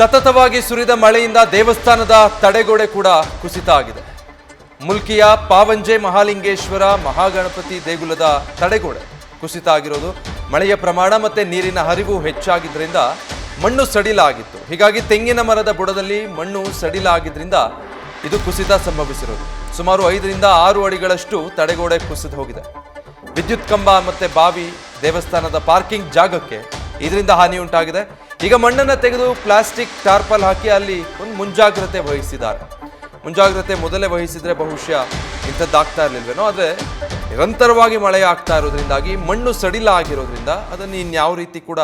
ಸತತವಾಗಿ ಸುರಿದ ಮಳೆಯಿಂದ ದೇವಸ್ಥಾನದ ತಡೆಗೋಡೆ ಕೂಡ ಕುಸಿತ ಆಗಿದೆ. ಮುಲ್ಕಿಯ ಪಾವಂಜೆ ಮಹಾಲಿಂಗೇಶ್ವರ ಮಹಾಗಣಪತಿ ದೇಗುಲದ ತಡೆಗೋಡೆ ಕುಸಿತ ಆಗಿರೋದು. ಮಳೆಯ ಪ್ರಮಾಣ ಮತ್ತೆ ನೀರಿನ ಹರಿವು ಹೆಚ್ಚಾಗಿದ್ದರಿಂದ ಮಣ್ಣು ಸಡಿಲಾಗಿತ್ತು. ಹೀಗಾಗಿ ತೆಂಗಿನ ಮರದ ಬುಡದಲ್ಲಿ ಮಣ್ಣು ಸಡಿಲಾಗಿದ್ದರಿಂದ ಇದು ಕುಸಿತ ಸಂಭವಿಸಿರೋದು. ಸುಮಾರು 5 ರಿಂದ 6 ಅಡಿಗಳಷ್ಟು ತಡೆಗೋಡೆ ಕುಸಿದು ಹೋಗಿದೆ. ವಿದ್ಯುತ್ ಕಂಬ ಮತ್ತೆ ಬಾವಿ, ದೇವಸ್ಥಾನದ ಪಾರ್ಕಿಂಗ್ ಜಾಗಕ್ಕೆ ಇದರಿಂದ ಹಾನಿ ಉಂಟಾಗಿದೆ. ಈಗ ಮಣ್ಣನ್ನು ತೆಗೆದು ಪ್ಲಾಸ್ಟಿಕ್ ಟಾರ್ಪಲ್ ಹಾಕಿ ಅಲ್ಲಿ ಒಂದು ಮುಂಜಾಗ್ರತೆ ವಹಿಸಿದ್ದಾರೆ. ಮುಂಜಾಗ್ರತೆ ಮೊದಲೇ ವಹಿಸಿದ್ರೆ ಬಹುಶಃ ಇಂಥದ್ದಾಗ್ತಾ ಇರಲಿಲ್ವೇನೋ. ಆದರೆ ನಿರಂತರವಾಗಿ ಮಳೆ ಆಗ್ತಾ ಇರೋದ್ರಿಂದಾಗಿ ಮಣ್ಣು ಸಡಿಲ ಆಗಿರೋದ್ರಿಂದ ಅದನ್ನು ಇನ್ಯಾವ ರೀತಿ ಕೂಡ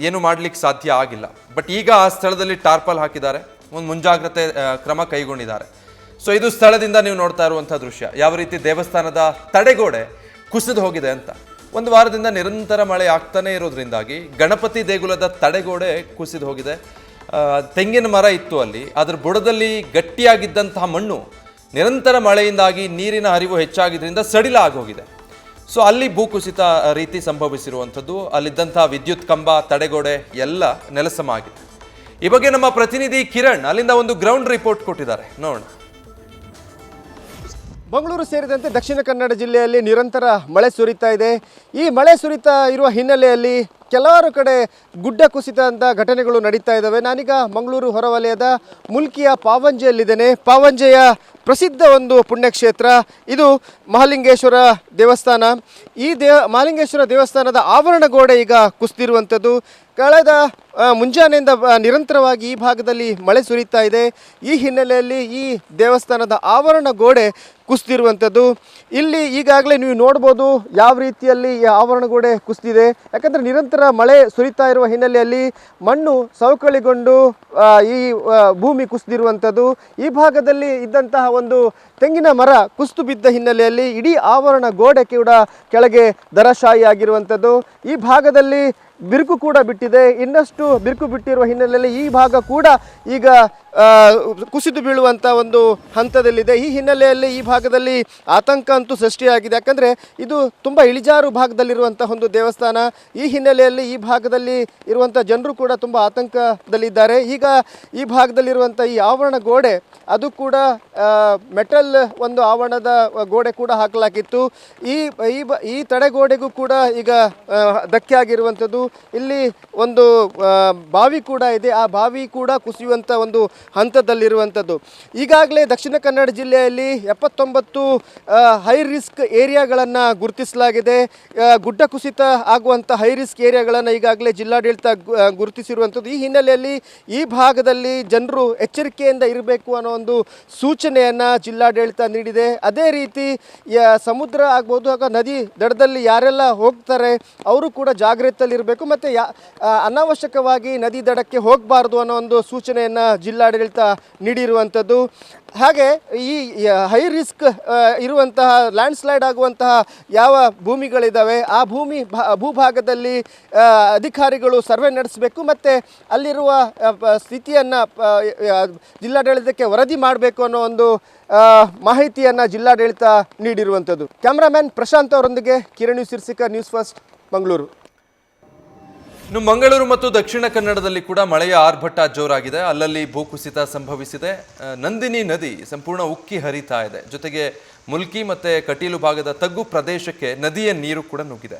ಏನು ಮಾಡಲಿಕ್ಕೆ ಸಾಧ್ಯ ಆಗಿಲ್ಲ. ಬಟ್ ಈಗ ಆ ಸ್ಥಳದಲ್ಲಿ ಟಾರ್ಪಲ್ ಹಾಕಿದ್ದಾರೆ, ಒಂದು ಮುಂಜಾಗ್ರತೆ ಕ್ರಮ ಕೈಗೊಂಡಿದ್ದಾರೆ. ಸೊ ಇದು ಸ್ಥಳದಿಂದ ನೀವು ನೋಡ್ತಾ ಇರುವಂಥ ದೃಶ್ಯ, ಯಾವ ರೀತಿ ದೇವಸ್ಥಾನದ ತಡೆಗೋಡೆ ಕುಸಿದು ಹೋಗಿದೆ ಅಂತ. ಒಂದು ವಾರದಿಂದ ನಿರಂತರ ಮಳೆ ಆಗ್ತಾನೆ ಇರೋದ್ರಿಂದಾಗಿ ಗಣಪತಿ ದೇಗುಲದ ತಡೆಗೋಡೆ ಕುಸಿದು ಹೋಗಿದೆ. ತೆಂಗಿನ ಮರ ಇತ್ತು ಅಲ್ಲಿ, ಅದರ ಬುಡದಲ್ಲಿ ಗಟ್ಟಿಯಾಗಿದ್ದಂತಹ ಮಣ್ಣು ನಿರಂತರ ಮಳೆಯಿಂದಾಗಿ ನೀರಿನ ಹರಿವು ಹೆಚ್ಚಾಗಿದ್ದರಿಂದ ಸಡಿಲ ಆಗೋಗಿದೆ. ಸೊ ಅಲ್ಲಿ ಭೂಕುಸಿತ ರೀತಿ ಸಂಭವಿಸಿರುವಂಥದ್ದು. ಅಲ್ಲಿದ್ದಂತಹ ವಿದ್ಯುತ್ ಕಂಬ, ತಡೆಗೋಡೆ ಎಲ್ಲ ನೆಲಸಮ ಆಗಿದೆ. ಈ ಬಗ್ಗೆ ನಮ್ಮ ಪ್ರತಿನಿಧಿ ಕಿರಣ್ ಅಲ್ಲಿಂದ ಒಂದು ಗ್ರೌಂಡ್ ರಿಪೋರ್ಟ್ ಕೊಟ್ಟಿದ್ದಾರೆ, ನೋಡೋಣ. ಮಂಗಳೂರು ಸೇರಿದಂತೆ ದಕ್ಷಿಣ ಕನ್ನಡ ಜಿಲ್ಲೆಯಲ್ಲಿ ನಿರಂತರ ಮಳೆ ಸುರಿತಾ ಇದೆ. ಈ ಮಳೆ ಸುರಿತಾ ಇರುವ ಹಿನ್ನೆಲೆಯಲ್ಲಿ ಕೆಲವಾರು ಕಡೆ ಗುಡ್ಡ ಕುಸಿತಂಥ ಘಟನೆಗಳು ನಡೀತಾ ಇದ್ದಾವೆ. ನಾನೀಗ ಮಂಗಳೂರು ಹೊರವಲಯದ ಮುಲ್ಕಿಯ ಪಾವಂಜೆಯಲ್ಲಿದ್ದೇನೆ. ಪಾವಂಜೆಯ ಪ್ರಸಿದ್ಧ ಒಂದು ಪುಣ್ಯಕ್ಷೇತ್ರ ಇದು ಮಹಾಲಿಂಗೇಶ್ವರ ದೇವಸ್ಥಾನ. ಈ ಮಹಾಲಿಂಗೇಶ್ವರ ದೇವಸ್ಥಾನದ ಆವರಣ ಗೋಡೆ ಈಗ ಕುಸಿದಿರುವಂಥದ್ದು. ಕಳೆದ ಮುಂಜಾನೆಯಿಂದ ನಿರಂತರವಾಗಿ ಈ ಭಾಗದಲ್ಲಿ ಮಳೆ ಸುರಿತಾ ಇದೆ. ಈ ಹಿನ್ನೆಲೆಯಲ್ಲಿ ಈ ದೇವಸ್ಥಾನದ ಆವರಣ ಗೋಡೆ ಕುಸಿದಿರುವಂಥದ್ದು. ಇಲ್ಲಿ ಈಗಾಗಲೇ ನೀವು ನೋಡ್ಬೋದು ಯಾವ ರೀತಿಯಲ್ಲಿ ಈ ಆವರಣ ಗೋಡೆ ಕುಸಿದಿದೆ. ಯಾಕಂದರೆ ನಿರಂತರ ಮಳೆ ಸುರಿತಾ ಇರುವ ಹಿನ್ನೆಲೆಯಲ್ಲಿ ಮಣ್ಣು ಸವಕಳಿಗೊಂಡು ಈ ಭೂಮಿ ಕುಸಿದಿರುವಂಥದ್ದು. ಈ ಭಾಗದಲ್ಲಿ ಇದ್ದಂತಹ ಒಂದು ತೆಂಗಿನ ಮರ ಕುಸಿದು ಬಿದ್ದ ಹಿನ್ನೆಲೆಯಲ್ಲಿ ಇಡೀ ಆವರಣ ಗೋಡೆ ಕೂಡ ಕೆಳಗೆ ಧರಾಶಾಯಿ ಆಗಿರುವಂಥದ್ದು. ಈ ಭಾಗದಲ್ಲಿ ಬಿರುಕು ಕೂಡ ಬಿಟ್ಟಿದೆ. ಇನ್ನಷ್ಟು ಬಿರುಕು ಬಿಟ್ಟಿರುವ ಹಿನ್ನೆಲೆಯಲ್ಲಿ ಈ ಭಾಗ ಕೂಡ ಈಗ ಕುಸಿದು ಬೀಳುವಂಥ ಒಂದು ಹಂತದಲ್ಲಿದೆ. ಈ ಹಿನ್ನೆಲೆಯಲ್ಲಿ ಈ ಭಾಗದಲ್ಲಿ ಆತಂಕ ಅಂತೂ ಸೃಷ್ಟಿಯಾಗಿದೆ. ಯಾಕಂದರೆ ಇದು ತುಂಬ ಇಳಿಜಾರು ಭಾಗದಲ್ಲಿರುವಂಥ ಒಂದು ದೇವಸ್ಥಾನ. ಈ ಹಿನ್ನೆಲೆಯಲ್ಲಿ ಈ ಭಾಗದಲ್ಲಿ ಇರುವಂಥ ಜನರು ಕೂಡ ತುಂಬ ಆತಂಕದಲ್ಲಿದ್ದಾರೆ. ಈಗ ಈ ಭಾಗದಲ್ಲಿರುವಂಥ ಈ ಆವರಣ ಗೋಡೆ ಅದು ಕೂಡ ಮೆಟಲ್ ಒಂದು ಆವರಣದ ಗೋಡೆ ಕೂಡ ಹಾಕಲಾಗಿತ್ತು. ಈ ತಡೆಗೋಡೆಗೂ ಕೂಡ ಈಗ ಧಕ್ಕೆ ಆಗಿರುವಂಥದ್ದು. ಇಲ್ಲಿ ಒಂದು ಬಾವಿ ಕೂಡ ಇದೆ, ಆ ಬಾವಿ ಕೂಡ ಕುಸಿಯುವಂಥ ಒಂದು ಹಂತದಲ್ಲಿರುವಂಥದ್ದು. ಈಗಾಗಲೇ ದಕ್ಷಿಣ ಕನ್ನಡ ಜಿಲ್ಲೆಯಲ್ಲಿ 79 ಹೈ ರಿಸ್ಕ್ ಏರಿಯಾಗಳನ್ನು ಗುರುತಿಸಲಾಗಿದೆ. ಗುಡ್ಡ ಕುಸಿತ ಆಗುವಂಥ ಹೈ ರಿಸ್ಕ್ ಏರಿಯಾಗಳನ್ನು ಈಗಾಗಲೇ ಜಿಲ್ಲಾಡಳಿತ ಗುರುತಿಸಿರುವಂಥದ್ದು. ಈ ಹಿನ್ನೆಲೆಯಲ್ಲಿ ಈ ಭಾಗದಲ್ಲಿ ಜನರು ಎಚ್ಚರಿಕೆಯಿಂದ ಇರಬೇಕು ಅನ್ನೋ ಒಂದು ಸೂಚನೆಯನ್ನು ಜಿಲ್ಲಾಡಳಿತ ನೀಡಿದೆ. ಅದೇ ರೀತಿ ಸಮುದ್ರ ಆಗ್ಬೋದು ಅಥವಾ ನದಿ ದಡದಲ್ಲಿ ಯಾರೆಲ್ಲ ಹೋಗ್ತಾರೆ ಅವರು ಕೂಡ ಜಾಗೃತಿಯಲ್ಲಿರಬೇಕು, ಮತ್ತು ಅನಾವಶ್ಯಕವಾಗಿ ನದಿ ದಡಕ್ಕೆ ಹೋಗಬಾರ್ದು ಅನ್ನೋ ಒಂದು ಸೂಚನೆಯನ್ನು ಜಿಲ್ಲಾಡಳಿತ ನೀಡಿರುವಂಥದ್ದು. ಹಾಗೆ ಈ ಹೈ ರಿಸ್ಕ್ ಇರುವಂತಹ ಲ್ಯಾಂಡ್ಸ್ಲೈಡ್ ಆಗುವಂತಹ ಯಾವ ಭೂಮಿಗಳಿದ್ದಾವೆ ಆ ಭೂಭಾಗದಲ್ಲಿ ಅಧಿಕಾರಿಗಳು ಸರ್ವೆ ನಡೆಸಬೇಕು, ಮತ್ತು ಅಲ್ಲಿರುವ ಸ್ಥಿತಿಯನ್ನು ಜಿಲ್ಲಾಡಳಿತಕ್ಕೆ ವರದಿ ಮಾಡಬೇಕು ಅನ್ನೋ ಒಂದು ಮಾಹಿತಿಯನ್ನು ಜಿಲ್ಲಾಡಳಿತ ನೀಡಿರುವಂಥದ್ದು. ಕ್ಯಾಮ್ರಾಮ್ಯಾನ್ ಪ್ರಶಾಂತ್ ಅವರೊಂದಿಗೆ ಕಿರಣ್ ಸಿರ್ಸಿಕರ್, ನ್ಯೂಸ್ ಫಸ್ಟ್, ಮಂಗಳೂರು. ಇನ್ನು ಮಂಗಳೂರು ಮತ್ತು ದಕ್ಷಿಣ ಕನ್ನಡದಲ್ಲಿ ಕೂಡ ಮಳೆಯ ಆರ್ಭಟ ಜೋರಾಗಿದೆ. ಅಲ್ಲಲ್ಲಿ ಭೂಕುಸಿತ ಸಂಭವಿಸಿದೆ. ನಂದಿನಿ ನದಿ ಸಂಪೂರ್ಣ ಉಕ್ಕಿ ಹರಿತಾ ಇದೆ. ಜೊತೆಗೆ ಮುಲ್ಕಿ ಮತ್ತು ಕಟೀಲು ಭಾಗದ ತಗ್ಗು ಪ್ರದೇಶಕ್ಕೆ ನದಿಯ ನೀರು ಕೂಡ ನುಗ್ಗಿದೆ.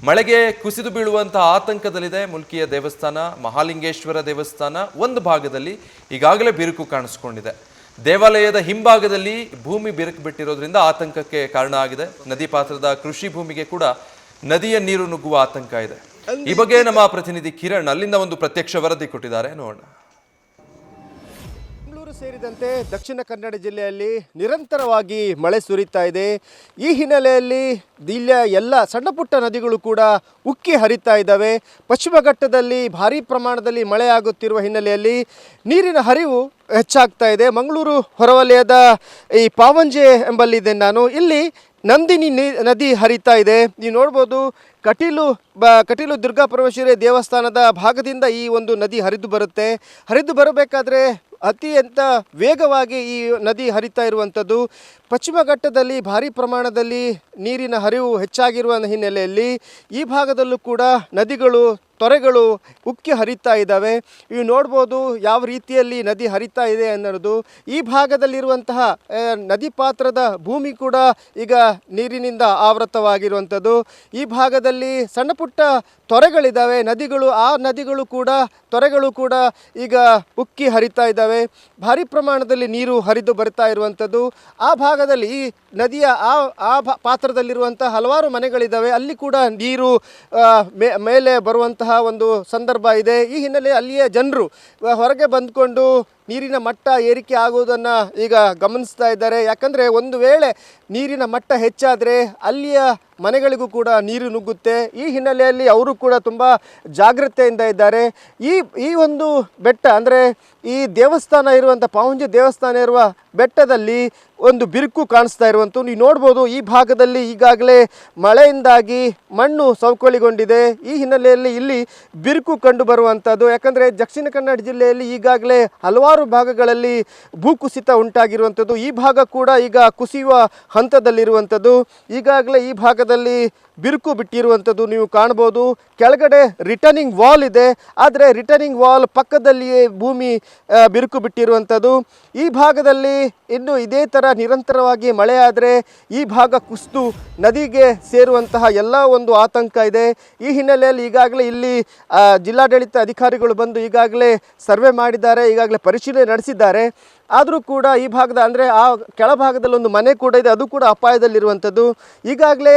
ಮಳೆಗೆ ಕುಸಿದು ಬೀಳುವಂತಹ ಆತಂಕದಲ್ಲಿದೆ ಮುಲ್ಕಿಯ ದೇವಸ್ಥಾನ. ಮಹಾಲಿಂಗೇಶ್ವರ ದೇವಸ್ಥಾನ ಒಂದು ಭಾಗದಲ್ಲಿ ಈಗಾಗಲೇ ಬಿರುಕು ಕಾಣಿಸ್ಕೊಂಡಿದೆ. ದೇವಾಲಯದ ಹಿಂಭಾಗದಲ್ಲಿ ಭೂಮಿ ಬಿರುಕು ಬಿಟ್ಟಿರೋದ್ರಿಂದ ಆತಂಕಕ್ಕೆ ಕಾರಣ ಆಗಿದೆ. ನದಿ ಪಾತ್ರದ ಕೃಷಿ ಭೂಮಿಗೆ ಕೂಡ ನದಿಯ ನೀರು ನುಗ್ಗುವ ಆತಂಕ ಇದೆ. ಈ ಬಗ್ಗೆ ನಮ್ಮ ಪ್ರತಿನಿಧಿ ಕಿರಣ್ ಅಲ್ಲಿಂದ ಒಂದು ಪ್ರತ್ಯಕ್ಷ ವರದಿ ಕೊಟ್ಟಿದ್ದಾರೆ, ನೋಡೋಣ. ಮಂಗಳೂರು ಸೇರಿದಂತೆ ದಕ್ಷಿಣ ಕನ್ನಡ ಜಿಲ್ಲೆಯಲ್ಲಿ ನಿರಂತರವಾಗಿ ಮಳೆ ಸುರಿತಾ ಇದೆ. ಈ ಹಿನ್ನೆಲೆಯಲ್ಲಿ ಜಿಲ್ಲೆಯ ಎಲ್ಲ ಸಣ್ಣ ಪುಟ್ಟ ನದಿಗಳು ಕೂಡ ಉಕ್ಕಿ ಹರಿತಾ ಇದ್ದಾವೆ. ಪಶ್ಚಿಮ ಘಟ್ಟದಲ್ಲಿ ಭಾರೀ ಪ್ರಮಾಣದಲ್ಲಿ ಮಳೆ ಆಗುತ್ತಿರುವ ಹಿನ್ನೆಲೆಯಲ್ಲಿ ನೀರಿನ ಹರಿವು ಹೆಚ್ಚಾಗ್ತಾ ಇದೆ. ಮಂಗಳೂರು ಹೊರವಲಯದ ಈ ಪಾವಂಜೆ ಎಂಬಲ್ಲಿದೆ ನಾನು. ಇಲ್ಲಿ ನಂದಿನಿ ನದಿ ಹರಿತಾ ಇದೆ. ನೀವು ನೋಡ್ಬೋದು ಕಟೀಲು ದುರ್ಗಾ ಪರಮೇಶ್ವರಿ ದೇವಸ್ಥಾನದ ಭಾಗದಿಂದ ಈ ಒಂದು ನದಿ ಹರಿದು ಬರುತ್ತೆ. ಹರಿದು ಬರಬೇಕಾದ್ರೆ ಅತ್ಯಂತ ವೇಗವಾಗಿ ಈ ನದಿ ಹರಿತಾ ಇರುವಂಥದ್ದು. ಪಶ್ಚಿಮ ಘಟ್ಟದಲ್ಲಿ ಭಾರಿ ಪ್ರಮಾಣದಲ್ಲಿ ನೀರಿನ ಹರಿವು ಹೆಚ್ಚಾಗಿರುವ ಹಿನ್ನೆಲೆಯಲ್ಲಿ ಈ ಭಾಗದಲ್ಲೂ ಕೂಡ ನದಿಗಳು ತೊರೆಗಳು ಉಕ್ಕಿ ಹರಿತಾ ಇದ್ದಾವೆ. ಇವು ನೋಡ್ಬೋದು ಯಾವ ರೀತಿಯಲ್ಲಿ ನದಿ ಹರಿತಾ ಇದೆ ಅನ್ನೋದು. ಈ ಭಾಗದಲ್ಲಿರುವಂತಹ ನದಿ ಪಾತ್ರದ ಭೂಮಿ ಕೂಡ ಈಗ ನೀರಿನಿಂದ ಆವೃತವಾಗಿರುವಂಥದ್ದು. ಈ ಭಾಗದಲ್ಲಿ ಸಣ್ಣ ಪುಟ್ಟ ತೊರೆಗಳಿದ್ದಾವೆ, ನದಿಗಳು, ಆ ನದಿಗಳು ಕೂಡ ತೊರೆಗಳು ಕೂಡ ಈಗ ಉಕ್ಕಿ ಹರಿತಾ ಇದ್ದಾವೆ. ಭಾರಿ ಪ್ರಮಾಣದಲ್ಲಿ ನೀರು ಹರಿದು ಬರ್ತಾ ಇರುವಂಥದ್ದು. ಆ ಭಾಗದಲ್ಲಿ ಈ ನದಿಯ ಪಾತ್ರದಲ್ಲಿರುವಂಥ ಹಲವಾರು ಮನೆಗಳಿದ್ದಾವೆ, ಅಲ್ಲಿ ಕೂಡ ನೀರು ಮೇಲೆ ಬರುವಂತಹ ಒಂದು ಸಂದರ್ಭ ಇದೆ. ಈ ಹಿನ್ನೆಲೆ ಅಲ್ಲಿಯ ಜನರು ಹೊರಗೆ ಬಂದ್ಕೊಂಡು ನೀರಿನ ಮಟ್ಟ ಏರಿಕೆ ಆಗುವುದನ್ನು ಈಗ ಗಮನಿಸ್ತಾ ಇದ್ದಾರೆ. ಯಾಕಂದರೆ ಒಂದು ವೇಳೆ ನೀರಿನ ಮಟ್ಟ ಹೆಚ್ಚಾದರೆ ಅಲ್ಲಿಯ ಮನೆಗಳಿಗೂ ಕೂಡ ನೀರು ನುಗ್ಗುತ್ತೆ. ಈ ಹಿನ್ನೆಲೆಯಲ್ಲಿ ಅವರು ಕೂಡ ತುಂಬ ಜಾಗ್ರತೆಯಿಂದ ಇದ್ದಾರೆ. ಈ ಒಂದು ಬೆಟ್ಟ ಅಂದರೆ ಈ ದೇವಸ್ಥಾನ ಇರುವಂಥ ಪಾವಂಜೆ ದೇವಸ್ಥಾನ ಇರುವ ಬೆಟ್ಟದಲ್ಲಿ ಒಂದು ಬಿರುಕು ಕಾಣಿಸ್ತಾ ಇರುವಂಥದ್ದು ನೀವು ನೋಡ್ಬೋದು. ಈ ಭಾಗದಲ್ಲಿ ಈಗಾಗಲೇ ಮಳೆಯಿಂದಾಗಿ ಮಣ್ಣು ಸವಕಳಿಗೊಂಡಿದೆ. ಈ ಹಿನ್ನೆಲೆಯಲ್ಲಿ ಇಲ್ಲಿ ಬಿರುಕು ಕಂಡು ಬರುವಂಥದ್ದು. ಯಾಕಂದರೆ ದಕ್ಷಿಣ ಕನ್ನಡ ಜಿಲ್ಲೆಯಲ್ಲಿ ಈಗಾಗಲೇ ಹಲವಾರು ಭಾಗಗಳಲ್ಲಿ ಭೂಕುಸಿತ ಉಂಟಾಗಿರುವಂಥದ್ದು. ಈ ಭಾಗ ಕೂಡ ಈಗ ಕುಸಿಯುವ ಹಂತದಲ್ಲಿರುವಂಥದ್ದು. ಈಗಾಗಲೇ ಈ ಭಾಗದಲ್ಲಿ ಬಿರುಕು ಬಿಟ್ಟಿರುವಂಥದ್ದು ನೀವು ಕಾಣ್ಬೋದು. ಕೆಳಗಡೆ ರಿಟರ್ನಿಂಗ್ ವಾಲ್ ಇದೆ, ಆದರೆ ರಿಟರ್ನಿಂಗ್ ವಾಲ್ ಪಕ್ಕದಲ್ಲಿಯೇ ಭೂಮಿ ಬಿರುಕು ಬಿಟ್ಟಿರುವಂಥದ್ದು. ಈ ಭಾಗದಲ್ಲಿ ಇನ್ನು ಇದೇ ಥರ ನಿರಂತರವಾಗಿ ಮಳೆ ಆದರೆ ಈ ಭಾಗ ಕುಸಿದು ನದಿಗೆ ಸೇರುವಂತಹ ಎಲ್ಲ ಒಂದು ಆತಂಕ ಇದೆ. ಈ ಹಿನ್ನೆಲೆಯಲ್ಲಿ ಈಗಾಗಲೇ ಇಲ್ಲಿ ಜಿಲ್ಲಾಡಳಿತ ಅಧಿಕಾರಿಗಳು ಬಂದು ಈಗಾಗಲೇ ಸರ್ವೆ ಮಾಡಿದ್ದಾರೆ, ಈಗಾಗಲೇ ಪರಿಶೀಲನೆ ನಡೆಸಿದ್ದಾರೆ. ಆದರೂ ಕೂಡ ಈ ಭಾಗದ ಅಂದರೆ ಆ ಕೆಳಭಾಗದಲ್ಲಿ ಒಂದು ಮನೆ ಕೂಡ ಇದೆ, ಅದು ಕೂಡ ಅಪಾಯದಲ್ಲಿರುವಂಥದ್ದು. ಈಗಾಗಲೇ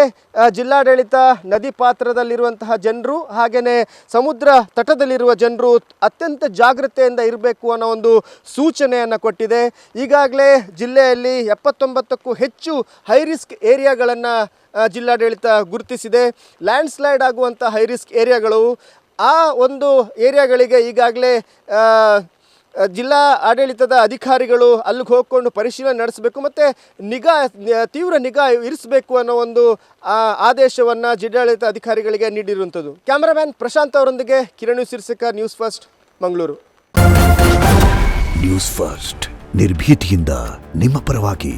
ಜಿಲ್ಲಾಡಳಿತ ನದಿ ಪಾತ್ರದಲ್ಲಿರುವಂತಹ ಜನರು ಹಾಗೆಯೇ ಸಮುದ್ರ ತಟದಲ್ಲಿರುವ ಜನರು ಅತ್ಯಂತ ಜಾಗ್ರತೆಯಿಂದ ಇರಬೇಕು ಅನ್ನೋ ಒಂದು ಸೂಚನೆಯನ್ನು ಕೊಟ್ಟಿದೆ. ಈಗಾಗಲೇ ಜಿಲ್ಲೆಯಲ್ಲಿ 79ಕ್ಕೂ ಹೆಚ್ಚು ಹೈ ರಿಸ್ಕ್ ಏರಿಯಾಗಳನ್ನು ಜಿಲ್ಲಾಡಳಿತ ಗುರುತಿಸಿದೆ. ಲ್ಯಾಂಡ್ ಸ್ಲೈಡ್ ಆಗುವಂಥ ಹೈ ರಿಸ್ಕ್ ಏರಿಯಾಗಳು, ಆ ಒಂದು ಏರಿಯಾಗಳಿಗೆ ಈಗಾಗಲೇ ಜಿಲ್ಲಾ ಆಡಳಿತದ ಅಧಿಕಾರಿಗಳು ಅಲ್ಲಿಗೆ ಹೋಗ್ಕೊಂಡು ಪರಿಶೀಲನೆ ನಡೆಸಬೇಕು ಮತ್ತು ತೀವ್ರ ನಿಗಾ ಇರಿಸಬೇಕು ಅನ್ನೋ ಒಂದು ಆದೇಶವನ್ನು ಜಿಲ್ಲಾಡಳಿತ ಅಧಿಕಾರಿಗಳಿಗೆ ನೀಡಿರುವಂಥದ್ದು. ಕ್ಯಾಮರಾಮ್ಯಾನ್ ಪ್ರಶಾಂತ್ ಅವರೊಂದಿಗೆ Kiran Sirsaka, news first, Mangaluru. News first ನಿರ್ಭೀತಿಯಿಂದ ನಿಮ್ಮ ಪರವಾಗಿ.